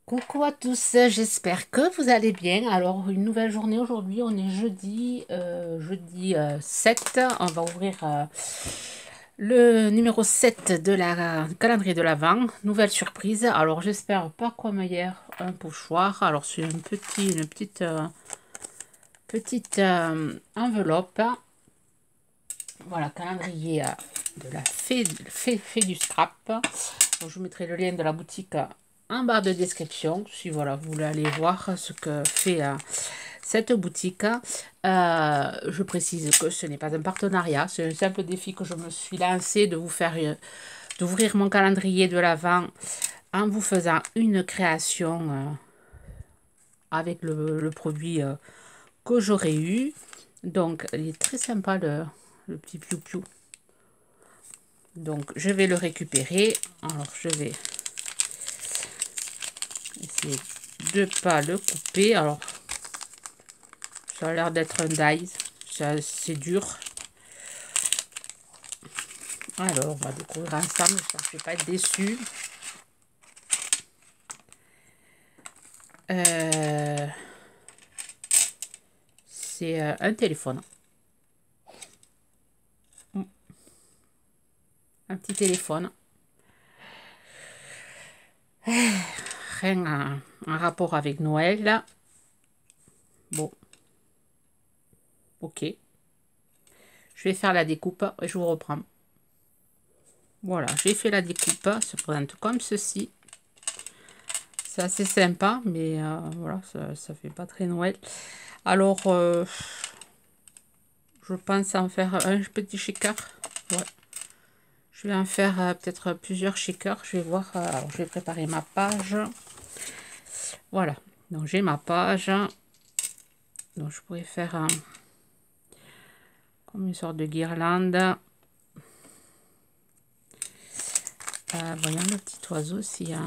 Coucou à tous, j'espère que vous allez bien. Alors, une nouvelle journée aujourd'hui, on est jeudi 7. On va ouvrir le numéro 7 de la calendrier de l'Avent. Nouvelle surprise. Alors, j'espère pas comme hier, un pochoir. Alors, c'est une petite enveloppe. Voilà, calendrier de la fée du scrap. Donc, je vous mettrai le lien de la boutique en barre de description si voilà, vous voulez aller voir ce que fait cette boutique. Je précise que ce n'est pas un partenariat, c'est un simple défi que je me suis lancé de vous faire d'ouvrir mon calendrier de l'Avent en vous faisant une création avec le produit que j'aurais eu. Donc il est très sympa le petit piou-piou. Donc je vais le récupérer. Alors je vais essayer de pas le couper. Alors ça a l'air d'être un dies, c'est dur. Alors on va découvrir ensemble, j'espère que je ne vais pas être déçue. C'est un téléphone. Un petit téléphone. Rien en rapport avec Noël. Bon. Ok. Je vais faire la découpe et je vous reprends. Voilà, j'ai fait la découpe. Ça se présente comme ceci. C'est assez sympa, mais voilà, ça fait pas très Noël. Alors, je pense en faire un petit shaker. Ouais. Je vais en faire peut-être plusieurs shakers. Je vais voir. Alors, je vais préparer ma page. Voilà. Donc, j'ai ma page. Donc, je pourrais faire comme une sorte de guirlande. Voyons le petit oiseau s'il y a.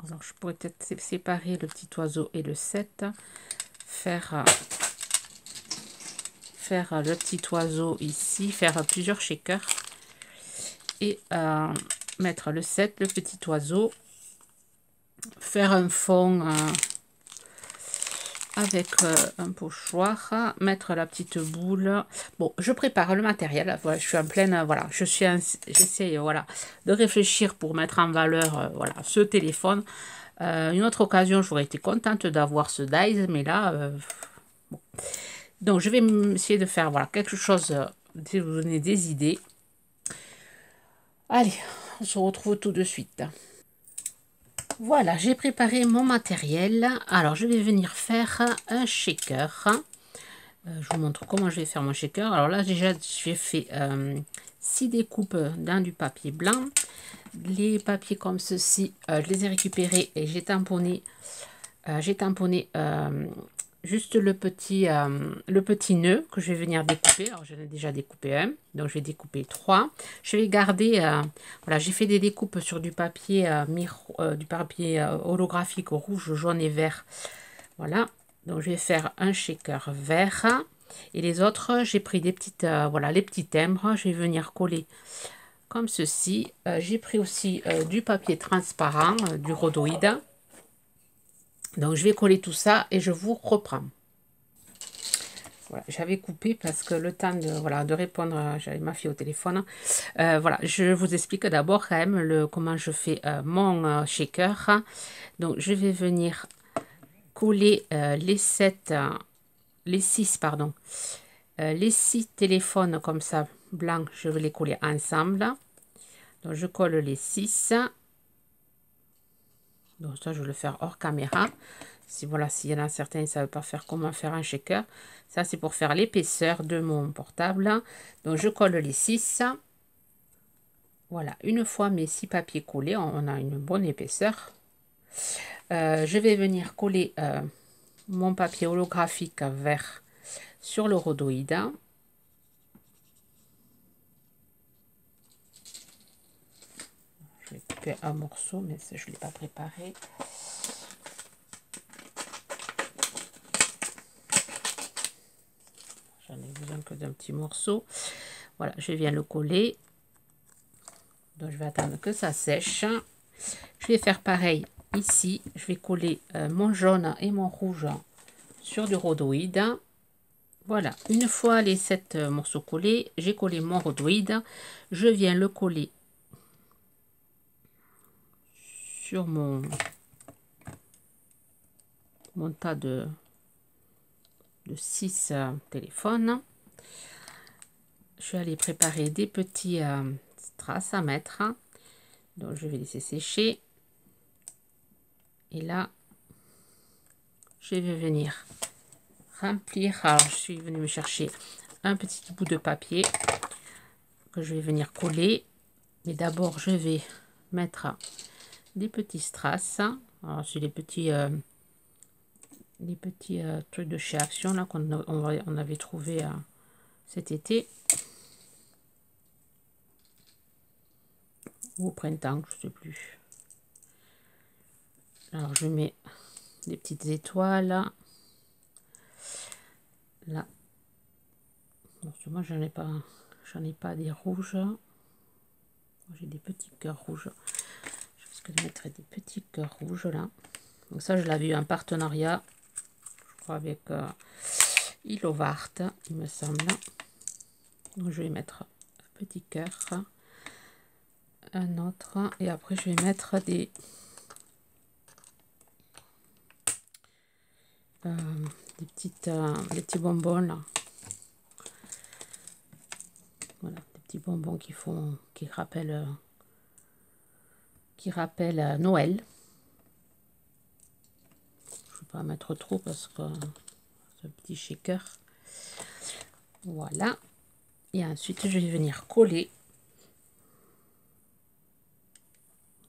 Alors, je pourrais peut-être séparer le petit oiseau et le 7. Faire le petit oiseau ici, faire plusieurs shakers et mettre le 7, le petit oiseau, faire un fond avec un pochoir, mettre la petite boule. Bon, je prépare le matériel. Voilà, je suis en pleine, voilà, j'essaie voilà, de réfléchir pour mettre en valeur voilà, ce téléphone. Une autre occasion, j'aurais été contente d'avoir ce dies, mais là, bon. Donc, je vais essayer de faire voilà, quelque chose, de vous donner des idées. Allez, on se retrouve tout de suite. Voilà, j'ai préparé mon matériel. Alors, je vais venir faire un shaker. Je vous montre comment je vais faire mon shaker. Alors là, déjà, j'ai fait 6 découpes dans du papier blanc. Les papiers comme ceci, je les ai récupérés et j'ai tamponné. Juste le petit nœud que je vais venir découper. Alors j'en ai déjà découpé un, donc je vais découper 3. Je vais garder, voilà, j'ai fait des découpes sur du papier, holographique rouge, jaune et vert. Voilà, donc je vais faire un shaker vert. Et les autres, j'ai pris des petites, voilà, les petits timbres. Je vais venir coller comme ceci. J'ai pris aussi du papier transparent, du rhodoïde. Donc, je vais coller tout ça et je vous reprends. Voilà, j'avais coupé parce que le temps de, voilà, de répondre, j'avais ma fille au téléphone. Voilà, je vous explique d'abord quand même comment je fais mon shaker. Donc, je vais venir coller les 6, pardon. Les 6 téléphones comme ça, blancs, je vais les coller ensemble. Donc, je colle les 6. Donc ça, je vais le faire hors caméra. Si voilà, s'il y en a certains qui ne savent pas faire comment faire un shaker. Ça, c'est pour faire l'épaisseur de mon portable. Donc je colle les 6. Voilà, une fois mes 6 papiers collés, on a une bonne épaisseur. Je vais venir coller mon papier holographique vert sur le rhodoïde. Je vais couper un morceau, mais je ne l'ai pas préparé. J'en ai besoin que d'un petit morceau. Voilà, je viens le coller. Donc, je vais attendre que ça sèche. Je vais faire pareil ici. Je vais coller mon jaune et mon rouge sur du rhodoïde. Voilà, une fois les 7 morceaux collés, j'ai collé mon rhodoïde. Je viens le coller sur mon tas de 6 téléphones. Je suis allée préparer des petits strass à mettre. Donc je vais laisser sécher. Et là, je vais venir remplir. Alors je suis venue me chercher un petit bout de papier que je vais venir coller. Mais d'abord, je vais mettre des petits strass. Alors c'est les petits trucs de chez Action là on avait trouvé cet été ou au printemps, je sais plus. Alors je mets des petites étoiles là. Bon, moi j'en ai pas des rouges. J'ai des petits cœurs rouges. Je risque de mettre des petits cœurs rouges là. Donc ça, je l'avais eu en partenariat, je crois, avec Ilovart, il me semble. Donc je vais mettre un petit cœur, un autre, et après je vais mettre des petits bonbons là. Voilà, des petits bonbons qui rappellent Noël. Je ne vais pas mettre trop parce que c'est un petit shaker. Voilà. Et ensuite, je vais venir coller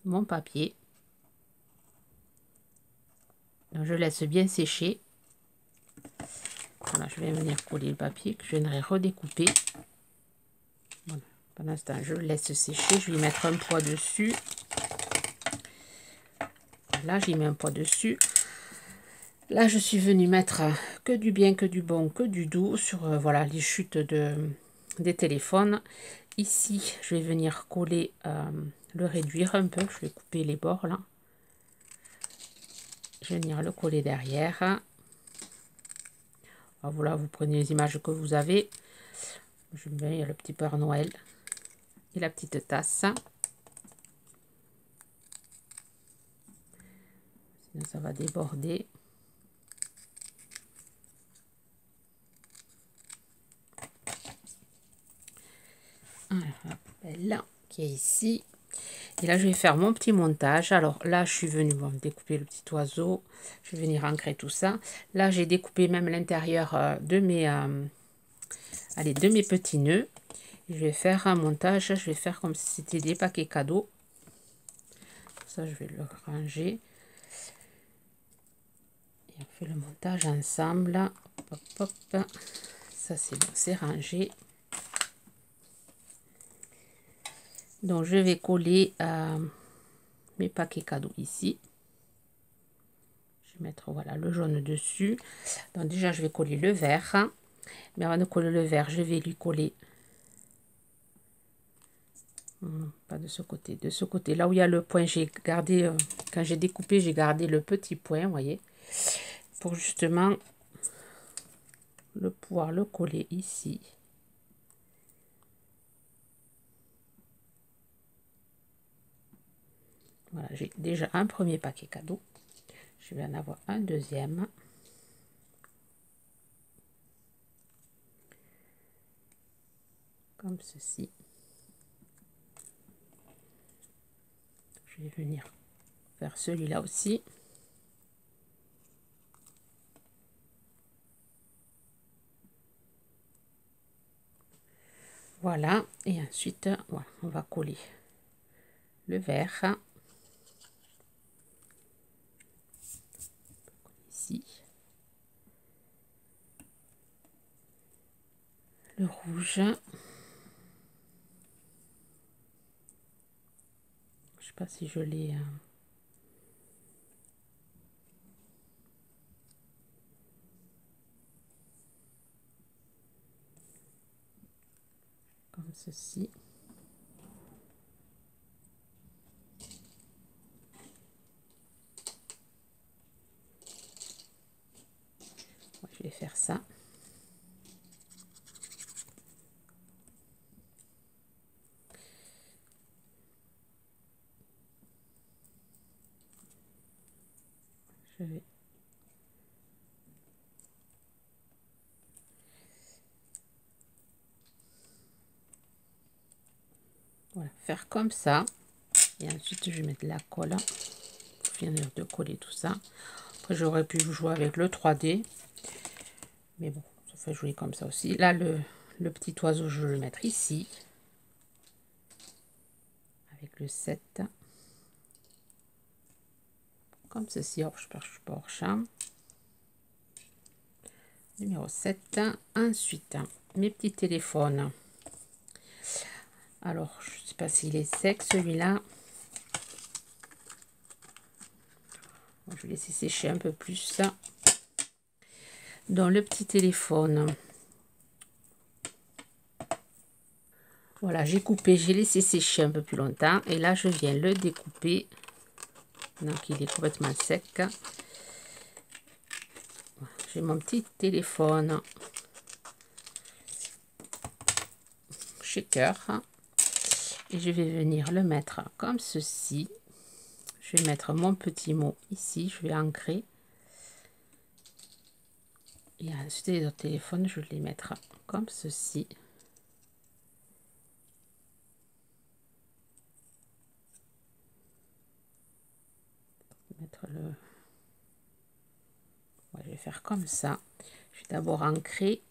mon papier. Donc, je laisse bien sécher. Voilà, je vais venir coller le papier que je viendrai redécouper. Voilà. Pendant ce temps, je le laisse sécher. Je vais mettre un poids dessus. Là, j'y mets un poids dessus. Là, je suis venue mettre que du bien, que du bon, que du doux sur voilà, les chutes des téléphones. Ici, je vais venir coller, le réduire un peu. Je vais couper les bords là. Je vais venir le coller derrière. Alors, voilà, vous prenez les images que vous avez. Je mets le petit Père Noël et la petite tasse. Sinon, ça va déborder. Voilà, la poubelle qui est ici. Et là, je vais faire mon petit montage. Alors là, je suis venue découper le petit oiseau. Je vais venir ancrer tout ça. Là, j'ai découpé même l'intérieur de mes petits nœuds. Je vais faire un montage. Je vais faire comme si c'était des paquets cadeaux. Ça, je vais le ranger. Et on fait le montage ensemble. Hop, hop. Ça, c'est bon, c'est rangé. Donc, je vais coller mes paquets cadeaux ici. Je vais mettre voilà le jaune dessus. Donc déjà je vais coller le vert, mais avant de coller le vert je vais lui coller pas de ce côté là où il y a le point. J'ai gardé quand j'ai découpé, j'ai gardé le petit point, vous voyez, pour justement pouvoir le coller ici. Voilà, j'ai déjà un premier paquet cadeau. Je vais en avoir un deuxième. Comme ceci. Je vais venir faire celui-là aussi. Voilà, et ensuite, voilà, on va coller le vert. Ici. Le rouge. Je sais pas si je l'ai... comme ceci. vais faire ça. Je vais voilà, faire comme ça. Et ensuite, je vais mettre de la colle pour finir de coller tout ça. Après, j'aurais pu jouer avec le 3D. Mais bon, ça fait jouer comme ça aussi. Là, le petit oiseau, je vais le mettre ici. Avec le 7. Comme ceci, hors champ. Numéro 7. Ensuite, mes petits téléphones. Alors, je ne sais pas s'il est sec, celui-là. Je vais laisser sécher un peu plus. Dans le petit téléphone. Voilà, j'ai coupé, j'ai laissé sécher un peu plus longtemps. Et là, je viens le découper. Donc, il est complètement sec. J'ai mon petit téléphone shaker. Et je vais venir le mettre comme ceci. Je vais mettre mon petit mot ici. Je vais ancrer. Et ensuite, les autres téléphones, je vais les mettre comme ceci. Mettre le... Ouais, je vais faire comme ça. Je vais d'abord ancrer.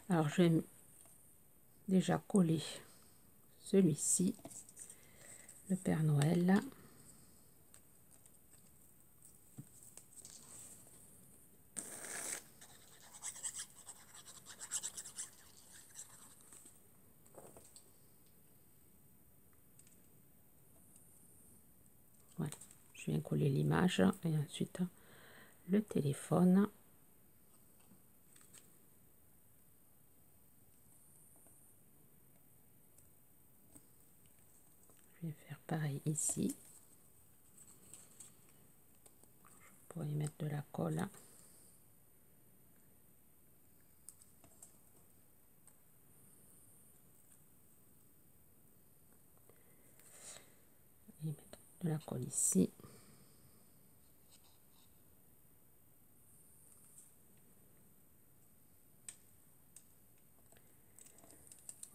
Alors, je vais déjà coller celui-ci, le Père Noël. Voilà, je viens coller l'image et ensuite le téléphone. Je vais faire pareil ici. Je pourrais y mettre de la colle. Et mettre de la colle ici.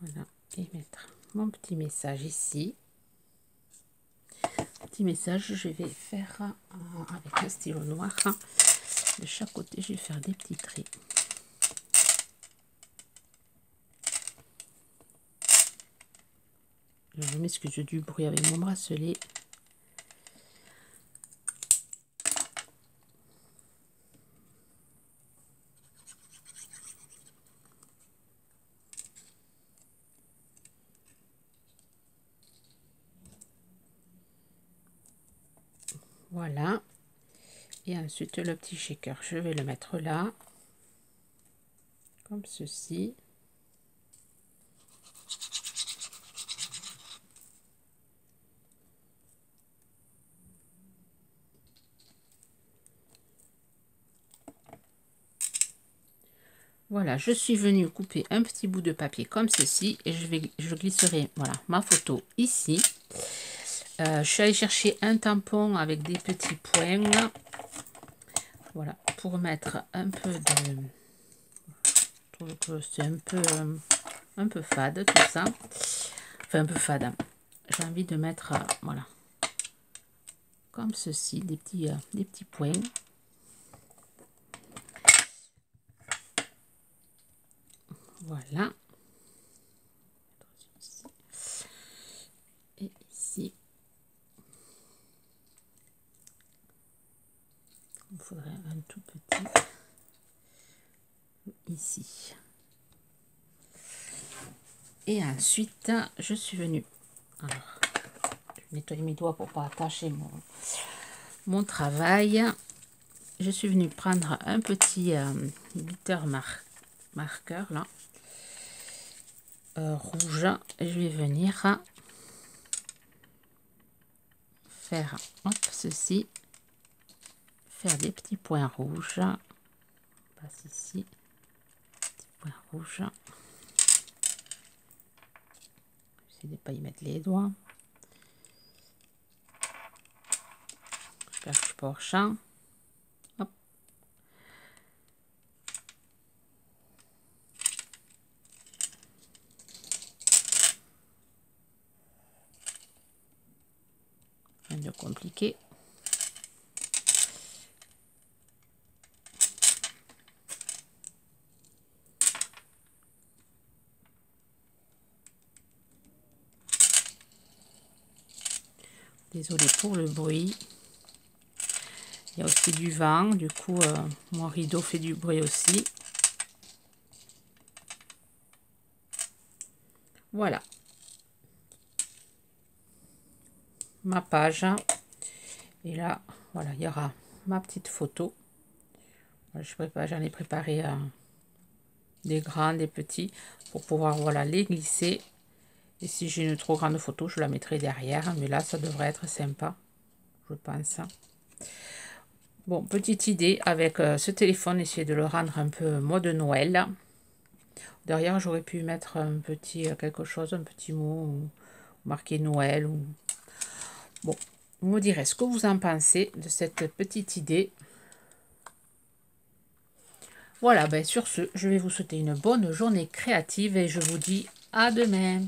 Voilà, et mettre mon petit message ici. Petit message, je vais faire avec un stylo noir. De chaque côté, je vais faire des petits traits. Je m'excuse du bruit avec mon bracelet. Voilà. Et ensuite, le petit shaker, je vais le mettre là. Comme ceci. Voilà, je suis venue couper un petit bout de papier comme ceci et je glisserai voilà, ma photo ici. Je suis allée chercher un tampon avec des petits points. Voilà, pour mettre un peu de... Je trouve que c'est un peu fade tout ça. Enfin, un peu fade. J'ai envie de mettre, voilà, comme ceci, des petits points. Voilà. Et ici. Il faudrait un tout petit ici. Et ensuite, je suis venue. Alors, je vais nettoyer mes doigts pour pas attacher mon travail. Je suis venue prendre un petit glitter marqueur là. Rouge. Et je vais venir faire hop, ceci, faire des petits points rouges. On passe ici, petit point rouge. J'essaie de ne pas y mettre les doigts. Perche porchant. Hop. Rien de compliqué. Désolée pour le bruit. Il y a aussi du vent, du coup mon rideau fait du bruit aussi. Voilà. Ma page. Et là, voilà, il y aura ma petite photo. J'en ai préparé des grands, des petits, pour pouvoir voilà, les glisser. Et si j'ai une trop grande photo, je la mettrai derrière. Mais là, ça devrait être sympa, je pense. Bon, petite idée avec ce téléphone, essayer de le rendre un peu mode Noël. Derrière, j'aurais pu mettre un petit quelque chose, un petit mot, ou marqué Noël. Ou... Bon, vous me direz ce que vous en pensez de cette petite idée. Voilà, ben sur ce, je vais vous souhaiter une bonne journée créative et je vous dis à demain.